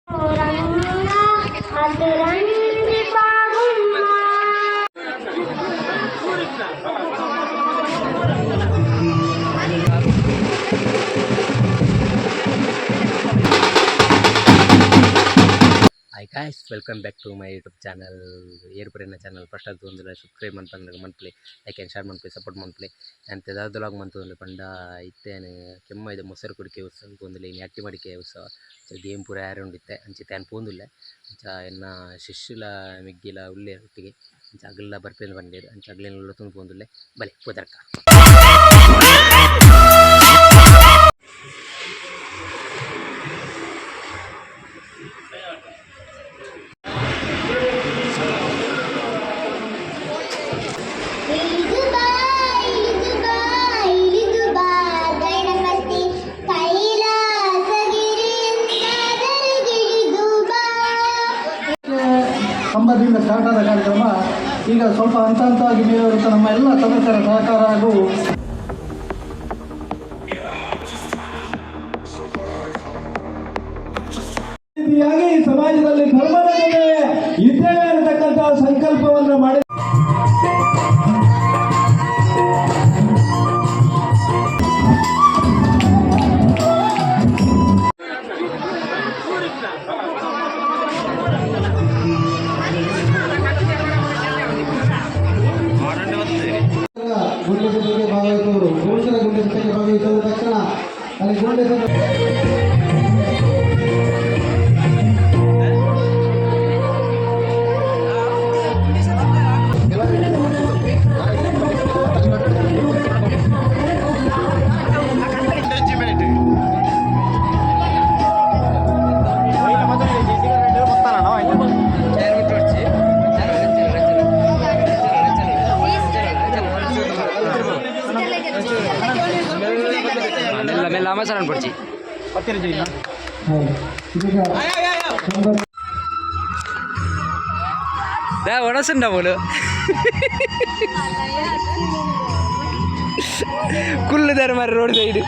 Hi guys, welcome back to my YouTube channel. ಏರ್ಪುರಿನ channel first ಅದು ಒಂದು subscribe ಮಾಡ್ತಂದ್ರೆ monthly like and share monthly support monthly ಅಂತ ದಾದಲಾಗ್ ಮಂತಂದ್ರೆ ಪಂಡ ಇತ್ತೇನು ಕೆಮ್ಮ ಇದು ಮೊಸರು ಕುಡಿಕೆ ಉತ್ಸವ ಪೋಂದಿಲ್ಲ ಇನ್ನು ಅಟ್ಟಿ ಮಡಿಕೆ ಉತ್ಸವ ಗೇಮ್ ಪೂರ ಯಾರು ಉಂಡಿತ್ತೆ ಅಂಚೆ ತೇನು ಪೋಂದಿಲ್ಲ ಅಂಚ ಎನ್ನ ಶಿಷ್ಯುಲ ಮಿಗ್ಗಿಲ ಉಳ್ಳೆ ಒಟ್ಟಿಗೆ ಅಂಚ ಅಗಲ್ಲ ಬರ್ಪೇನು ಬಂದಿರು ಅಂಚ ಅಗಲಿನ ತುಂಬ ಪೋಂದಿಲ್ಲ ಬಲೆ ಪೋದರ್ಕ ಕಂಬದಿಂದ ಸ್ಟಾರ್ಟ್ ಆದ ಕಾರ್ಯಕ್ರಮ ಈಗ ಸ್ವಲ್ಪ ಹಂತ ಹಂತವಾಗಿ ಮೇಲಿರುತ್ತ ನಮ್ಮ ಎಲ್ಲ ಸದಸ್ಯರ ಸಹಕಾರ ಹಾಗೂ ಸಮಾಜದಲ್ಲಿ ಧರ್ಮದ ಮೇಲೆ ಇದ್ದೇವೆ ಅನ್ನತಕ್ಕಂತಹ ಸಂಕಲ್ಪವನ್ನು ಮಾಡಿ ಗುಂಡೆಸಭೆಗೆ ಭಾಗವಹಿಸುವರು ಪುರುಷರ ಗುಂಡೆಸಭೆಗೆ ಭಾಗವಹಿಸಿದ ತಕ್ಷಣ ಅಲ್ಲಿ ಗುಂಡೆಸಭೆ ಆಮಸರಣ ಪಡ್ಚಿ ಒಣಸುಂಡ ಬೋಲು ಕುಲ್ಲು ಧರ್ಮ road side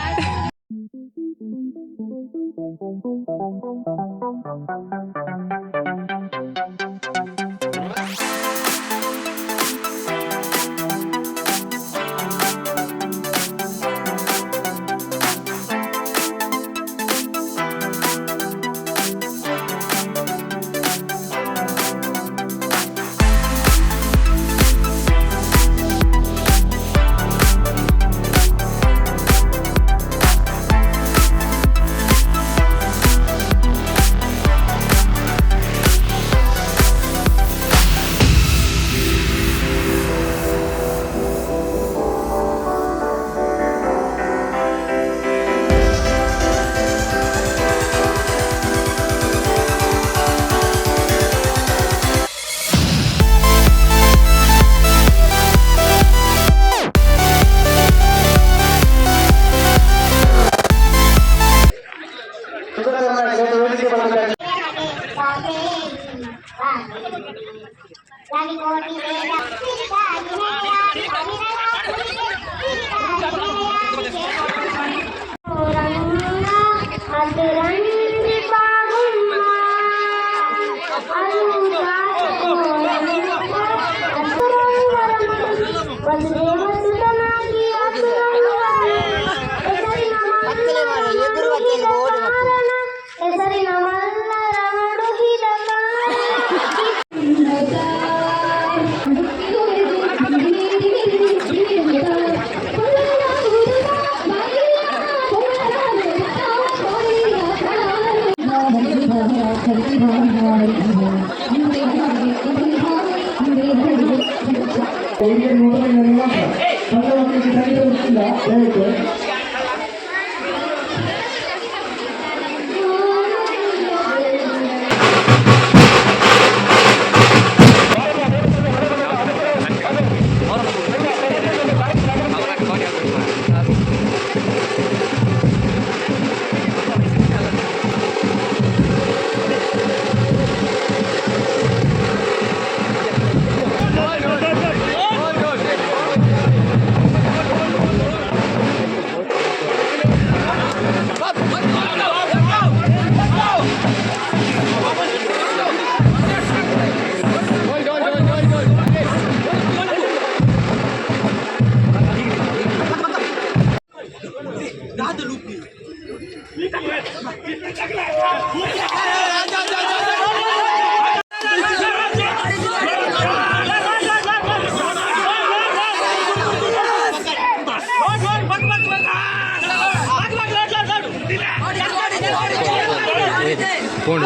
phone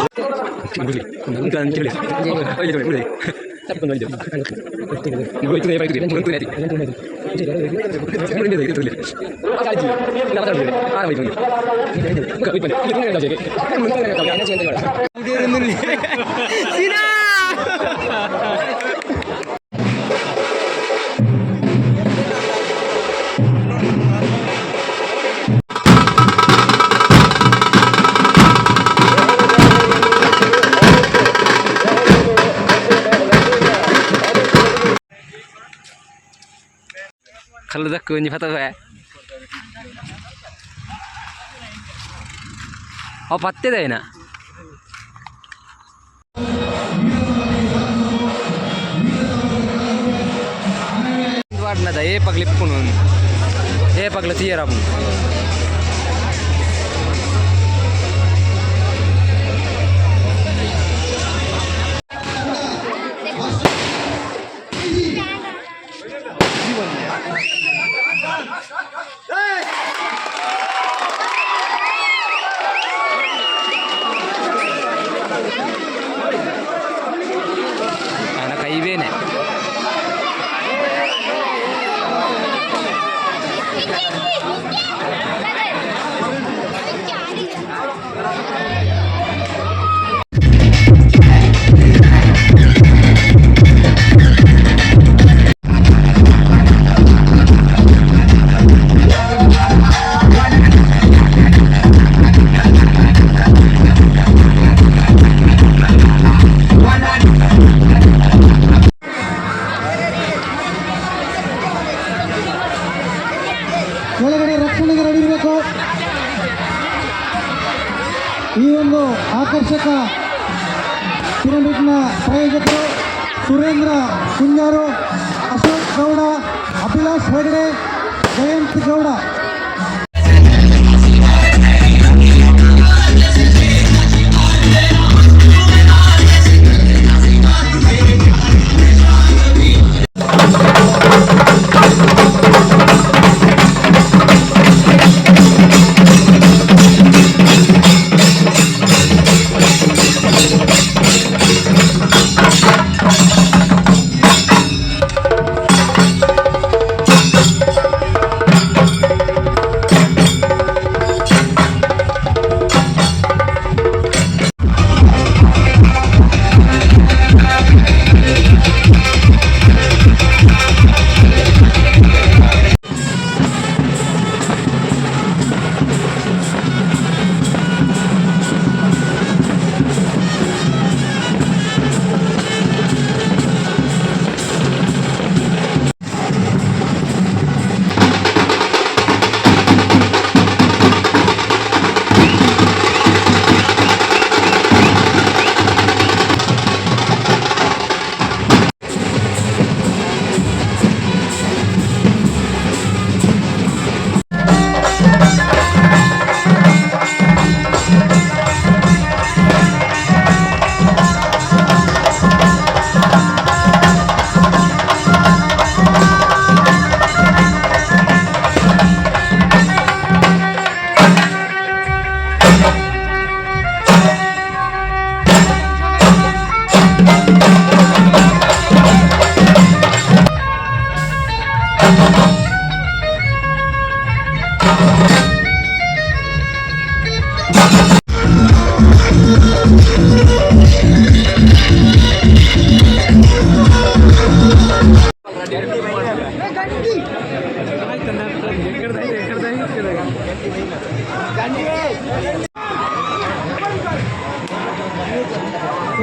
kalau dah kunci foto ya. Oh pasti dah ini. Warna dah paglip punun. Pagla tiara pun. Anak KIB nih. ಒಳಗಡೆ ರಕ್ಷಣೆಗೆ ರೆಡಿ ಇರಬೇಕು. ಈ ಒಂದು ಆಕರ್ಷಕ ಪಿರಮಿಡ್ನ ಪ್ರಾಯೋಜಕರು ಸುರೇಂದ್ರ ಕುಂಜಾರು, ಅಶೋಕ್ ಗೌಡ, ಅಭಿಲಾಷ್ ಹೆಗಡೆ, ಜಯಂತ್ ಗೌಡ.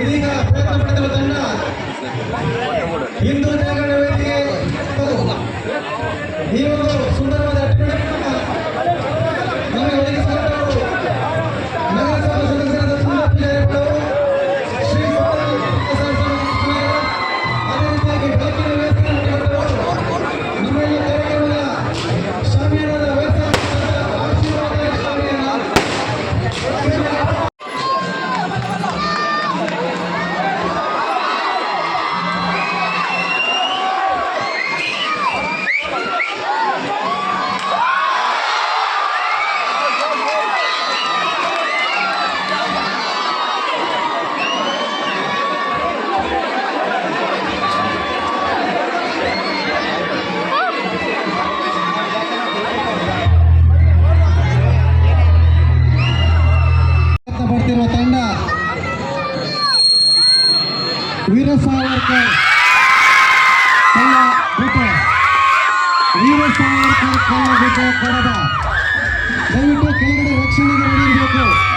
ಇದೀಗ ಪ್ರಯತ್ನ ಪಡೆದಿರುವ ತಂಡ ಹಿಂದೂ ಜಾಗರಣ ವೇದಿಕೆ ಈ ಒಂದು ಸುಂದರವಾದ ನಮಗೆ ಒದಗಿಸಿಕೊಟ್ಟವರು ನಗರಸಭಾ ಸದಸ್ಯರಾದ ಸುಂದರ ಪೂಜಾರಿಗಳು, ಶ್ರೀ ಅದೇ ರೀತಿಯಾಗಿ ಬೆಳಕಿನ ವೇದಿಕೆ ನಮ್ಮಲ್ಲಿ ಕರೆಯುವ ಶಾಮಿಯಾನದ ಆಶೀರ್ವಾದ ಶಾಮಿಯಾನ ವೀರ ಸಾವರ್ಕರ್ ಕಲ್ಲಗುಡ್ಡೆ, ವೀರ ಸಾವರ್ಕರ್ ಕಲ್ಲಗುಡ್ಡೆ ಕಡಬ. ದಯವಿಟ್ಟು ಕೆಳಗಡೆ ರಕ್ಷಣೆಗೆ ರೆಡಿ ಇರಬೇಕು.